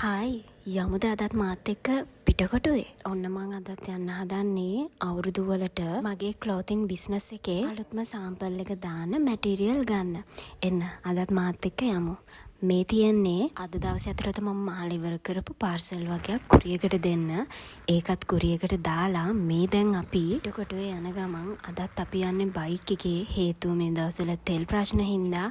Hi යමුද අදත් මාත් එක්ක පිටකොටුවේ. ඔන්න මං අදත් යන්න හදන්නේ අවුරුදු වලට මගේ ක්ලෝතින් බිස්නස් එකේ අලුත්ම සාම්පල් එක දාන්න මැටීරියල් ගන්න. එන්න අදත් මාත් එක්ක යමු. මේ තියෙන්නේ අද දවසේ ඇතුළත මම මාලා ඉවර කරපු පාර්සල් වගේක් කුරියකට දෙන්න. ඒකත් කුරියකට දාලා මේ දැන් අපි පිටකොටුවේ යන ගමන් අදත් අපි යන්නේ බයික් එකේ. හේතුව මේ දවස්වල තෙල් ප්‍රශ්න හින්දා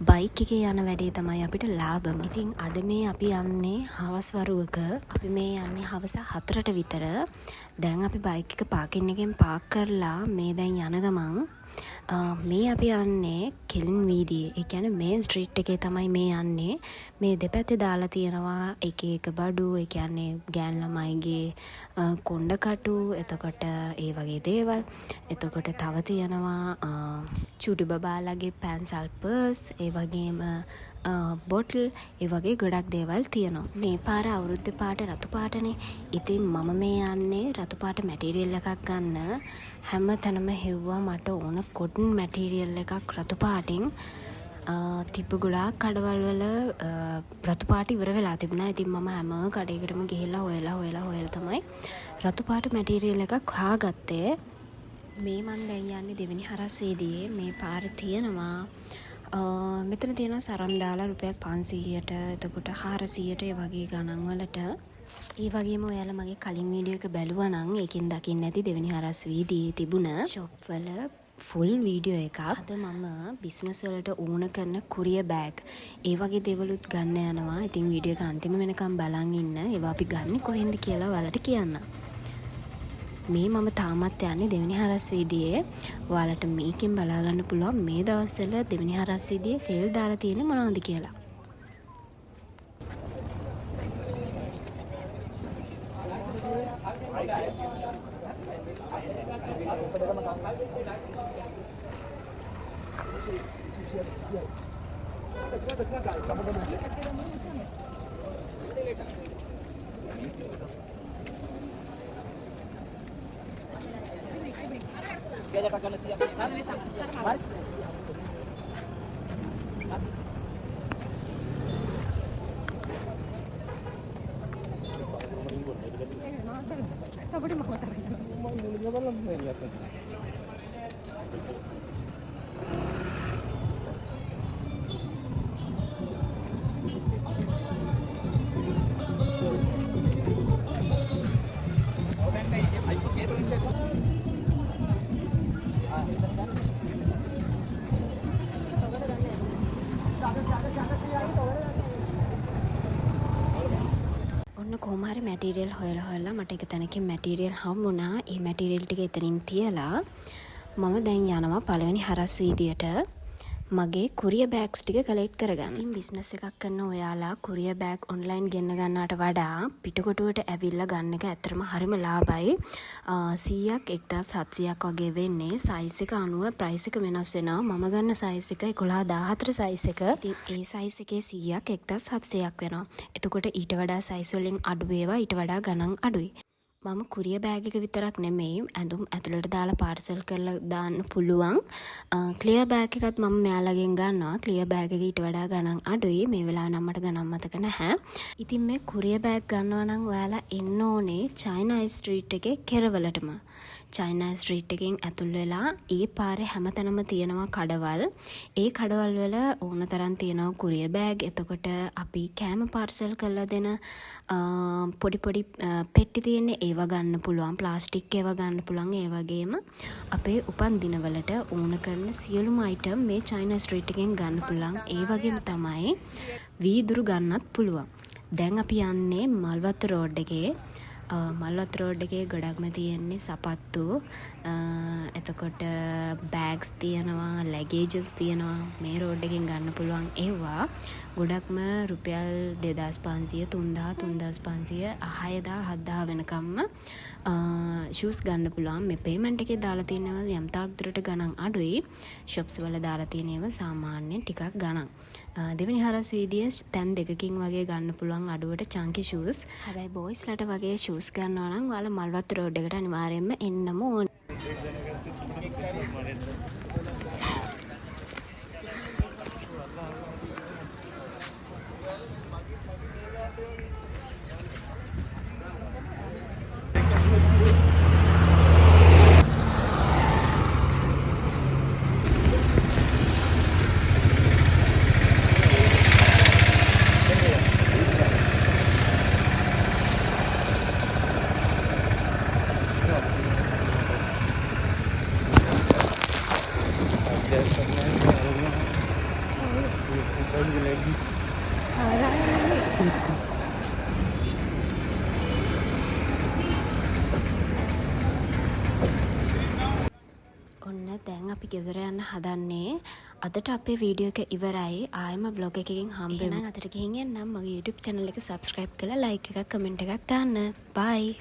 බයික් එකේ යන වැඩේ තමයි අපිට ලාභම. ඉතින් අද මේ අපි යන්නේ හවස් වරුවක. අපි මේ යන්නේ හවස 4ට විතර. දැන් අපි බයික් එක පාකින් එකෙන් පාක් කරලා මේ දැන් යන ගමන් මේ අපි යන්නේ කෙලින් වීදියේ. ඒ කියන්නේ මේන් ස්ට්‍රීට් එකේ තමයි මේ යන්නේ. මේ දෙපැත්තේ දාලා තියෙනවා එක එක බඩු. ඒ කියන්නේ ගෑන් ළමයිගේ කොණ්ඩකටු, එතකොට ඒ වගේ දේවල්. එතකොට තව තියෙනවා චුටි බබාලාගේ පැන්සල් පර්ස්, ඒ වගේම බොටල්, ඒ වගේ ගොඩක් දේවල් තියෙනවා. මේ පාර අවුරුද්දේ පාට රතු පාටනේ. ඉතින් මම මේ යන්නේ රතු පාට මැටීරියල් එකක් ගන්න. හැම තැනම හෙව්වා මට ඕන කොටන් මැටීරියල් එකක් රතු පාටින්. තිබ්බ ගොඩාක් කඩවල් වල රතු පාට ඉවර වෙලා තිබුණා. ඉතින් මම හැම කඩේකටම ගිහිල්ලා හොයලා තමයි රතු පාට මැටීරියල් එකක් හොයාගත්තේ. මේ මන් දැන් යන්නේ දෙවෙනි හරස් වීදියේ. මේ පාර තියෙනවා මෙතන තියෙනවා සරම් දාලා රුපියල් 500ට, එතකොට 400ට ඒ වගේ ගණන් වලට. ඒ වගේම ඔයාලා මගේ කලින් වීඩියෝ එක බැලුවා නම් ඒකෙන් දකින්න ඇති දෙවෙනි හරස් වීදියේ තිබුණ ෂොප් වල ෆුල් වීඩියෝ එකක්. අද මම බිස්නස් වලට ඕන කරන කුරිය බෑග් ඒ වගේ දේවලුත් ගන්න යනවා. ඉතින් වීඩියෝ එක අන්තිම වෙනකම් බලන් ඉන්න. ඒවා අපි ගන්න කොහෙන්ද කියලා ඔයාලට කියන්න. මේ මම තාමත් යන්නේ දෙවෙනි හරස් වීදියේ. ඔයාලට මේකෙන් බලා ගන්න පුළුවන් මේ දවස්වල දෙවෙනි හරස් වීදියේ සේල් දාලා තියෙන්නේ මොනවද කියලා. කොහොම හරි මැටීරියල් හොයලා මට එක තැනකින් මැටීරියල් හම්බුණා. ඒ මැටීරියල් ටික එතනින් තියලා මම දැන් යනවා පළවෙනි හරස් වීදියට මගේ කුරිය බෑග්ස් ටික කලෙක්ට් කරගන්න. ඉතින් බිස්නස් එකක් කරන ඔයාලා කුරිය බෑග් ඔන්ලයින් ගෙන්න ගන්නවට වඩා පිටකොටුවට ඇවිල්ලා ගන්න එක ඇත්තටම හරිම ලාභයි. 100ක් 1700ක් වගේ වෙන්නේ. සයිස් එක අනුව ප්‍රයිස් එක වෙනස් වෙනවා. මම ගන්න සයිස් එක 11-14 සයිස් එක. ඉතින් ඒ සයිස් එකේ 100ක් 1700ක් වෙනවා. එතකොට ඊට වඩා සයිස් වලින් අඩු ඒවා ඊට වඩා ගණන් අඩුයි. මම කුරිය බෑග් එක විතරක් නෙමෙයි ඇඳුම් ඇතුළට දාලා පාර්සල් කරලා දාන්න පුළුවන් ක්ලියර් බෑග් එකත් මම මෙයාලගෙන් ගන්නවා. ක්ලියර් බෑග් එක ඊට වඩා ගණන් අඩුයි. මේ වෙලාව නම් මට ගණන් මතක නැහැ. ඉතින් මේ කුරිය බෑග් ගන්නවා නම් ඔයාලා එන්න ඕනේ චයිනා ස්ට්‍රීට් එකේ කෙරවලටම. චයිනා ස්ට්‍රීට් එකෙන් ඇතුල් වෙලා ඒ පාරේ හැමතැනම තියෙනවා කඩවල්. ඒ කඩවල් වල ඕන තරම් තියෙනවා කුරිය බෑග්. එතකොට අපි කෑම පාර්සල් කරලා දෙන පොඩි පොඩි පෙට්ටි තියෙන්නේ ඒවා ගන්න පුළුවන්. ප්ලාස්ටික් ඒවා ගන්න පුළුවන්. ඒ වගේම අපේ උපන් දිනවලට ඕන කරන සියලුම අයිටම් මේ චයිනා ස්ට්‍රීට් එකෙන් ගන්න පුළුවන්. ඒ වගේම තමයි වීදුරු ගන්නත් පුළුවන්. දැන් අපි යන්නේ මල්වත්ත රෝඩ් එකේ. මල්වත්ත රෝඩ් එකේ ගොඩක්ම තියෙන්නේ සපත්තු, එතකොට බෑග්ස් තියෙනවා, ලැගේජස් තියෙනවා. මේ රෝඩ් එකෙන් ගන්න පුළුවන් ඒවා ගොඩක්ම රුපියල් 2500 3500 6000 වෙනකම්ම ෂූස් ගන්න පුළුවන්. මේ පේමන්ට් එකේ දාලා තියෙනවා යම් තාක් දුරට ගණන් අඩුයි. ෂොප්ස් වල දාලා තියෙන ඒවා සාමාන්‍යයෙන් ටිකක් ගණන්. දෙවෙනි හරස් වීදියේ තැන් දෙකකින් වගේ ගන්න පුළුවන් අඩුවට චන්කි ෂූස්. හැබැයි බොයිස්ලට වගේ ෂූස් ගන්නවා නම් ඔයාලා මල්වත්ත රෝඩ් එකට අනිවාර්යයෙන්ම එන්නම ඕනේ. ඔන්න දැන් අපි ගෙදර යන්න හදන්නේ. අදට අපේ වීඩියෝ එක ඉවරයි. ආයෙම බ්ලොග් එකකින් හම්බෙමු. එහෙනම් අතට ගිහින් එන්නම්. මගේ YouTube channel එක subscribe කරලා like එකක් comment එකක් දාන්න. bye.